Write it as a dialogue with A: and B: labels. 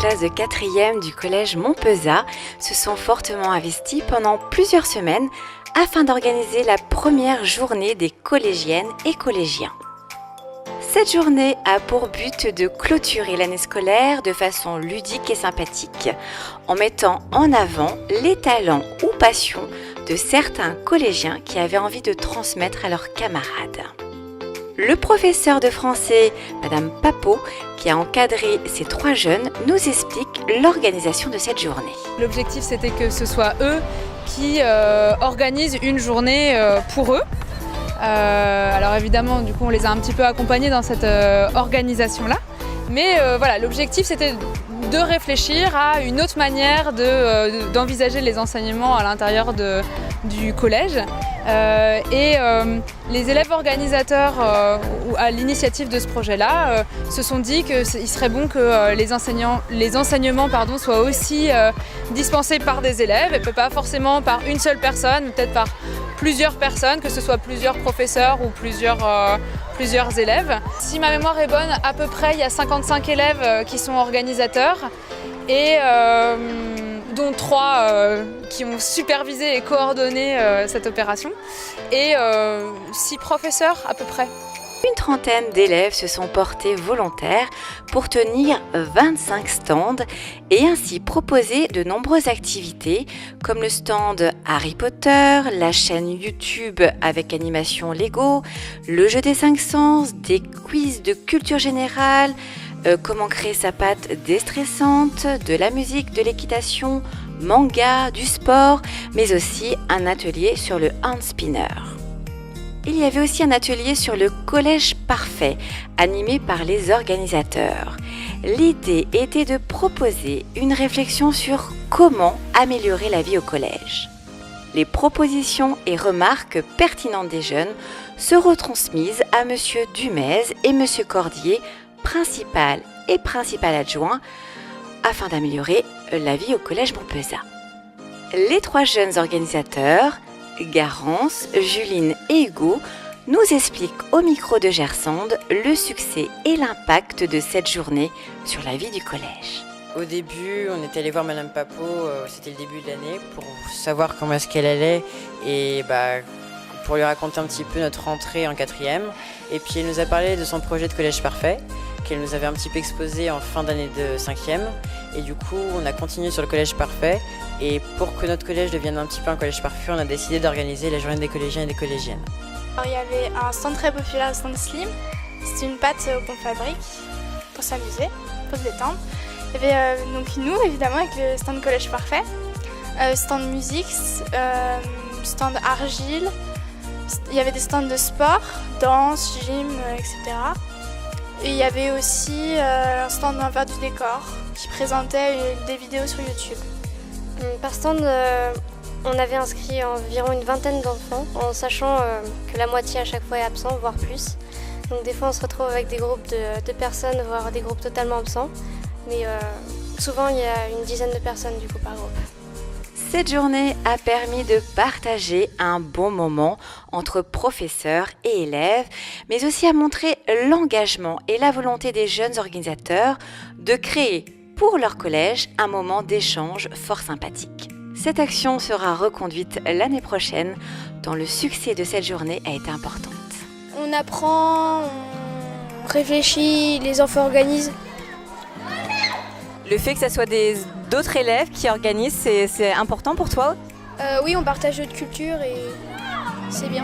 A: classes de 4e du collège Montpezat se sont fortement investies pendant plusieurs semaines afin d'organiser la première journée des collégiennes et collégiens. Cette journée a pour but de clôturer l'année scolaire de façon ludique et sympathique, en mettant en avant les talents ou passions de certains collégiens qui avaient envie de transmettre à leurs camarades. Le professeur de français, Madame Papot, qui a encadré ces 3 jeunes, nous explique l'organisation de cette journée.
B: L'objectif, c'était que ce soit eux qui organisent une journée pour eux. Alors évidemment, du coup, on les a un petit peu accompagnés dans cette organisation-là. Mais voilà, l'objectif, c'était de réfléchir à une autre manière d'envisager les enseignements à l'intérieur du collège. Les élèves organisateurs à l'initiative de ce projet-là se sont dit qu'il serait bon que les enseignements soient aussi dispensés par des élèves et pas forcément par une seule personne, mais peut-être par plusieurs personnes, que ce soit plusieurs professeurs ou plusieurs élèves. Si ma mémoire est bonne, à peu près il y a 55 élèves qui sont organisateurs et dont 3 qui ont supervisé et coordonné cette opération et 6 professeurs à peu près.
A: Une trentaine d'élèves se sont portés volontaires pour tenir 25 stands et ainsi proposer de nombreuses activités comme le stand Harry Potter, la chaîne YouTube avec animation Lego, le jeu des 5 sens, des quiz de culture générale, comment créer sa pâte déstressante, de la musique, de l'équitation, manga, du sport, mais aussi un atelier sur le hand spinner. Il y avait aussi un atelier sur le collège parfait, animé par les organisateurs. L'idée était de proposer une réflexion sur comment améliorer la vie au collège. Les propositions et remarques pertinentes des jeunes se retransmises à Monsieur Dumez et Monsieur Cordier, principal et principal adjoint, afin d'améliorer la vie au collège Montpezat. Les 3 jeunes organisateurs, Garance, Juline et Hugo, nous expliquent au micro de Gersonde le succès et l'impact de cette journée sur la vie du collège.
C: Au début, on est allé voir Madame Papot, c'était le début de l'année, pour savoir comment est-ce qu'elle allait et pour lui raconter un petit peu notre rentrée en 4e. Et puis elle nous a parlé de son projet de collège parfait, qu'elle nous avait un petit peu exposé en fin d'année de 5e. Et du coup, on a continué sur le collège parfait. Et pour que notre collège devienne un petit peu un collège parfait, on a décidé d'organiser la journée des collégiens et des collégiennes.
D: Alors, il y avait un stand très populaire, le stand Slim. C'était une pâte qu'on fabrique pour s'amuser, pour se détendre. Il y avait donc nous, évidemment, avec le stand collège parfait. Stand musique, stand argile. Il y avait des stands de sport, danse, gym, etc. Et il y avait aussi un stand d'envers du décor qui présentait des vidéos sur YouTube.
E: Par stand, on avait inscrit environ une vingtaine d'enfants, en sachant que la moitié à chaque fois est absent, voire plus. Donc des fois on se retrouve avec des groupes de personnes, voire des groupes totalement absents. Mais souvent il y a une dizaine de personnes du coup par groupe.
A: Cette journée a permis de partager un bon moment entre professeurs et élèves, mais aussi a montré l'engagement et la volonté des jeunes organisateurs de créer pour leur collège un moment d'échange fort sympathique. Cette action sera reconduite l'année prochaine, tant le succès de cette journée a été important.
F: On apprend, on réfléchit, les enfants organisent.
G: Le fait que ce soit d'autres élèves qui organisent, c'est important pour toi ?
F: Oui, on partage notre culture et c'est bien.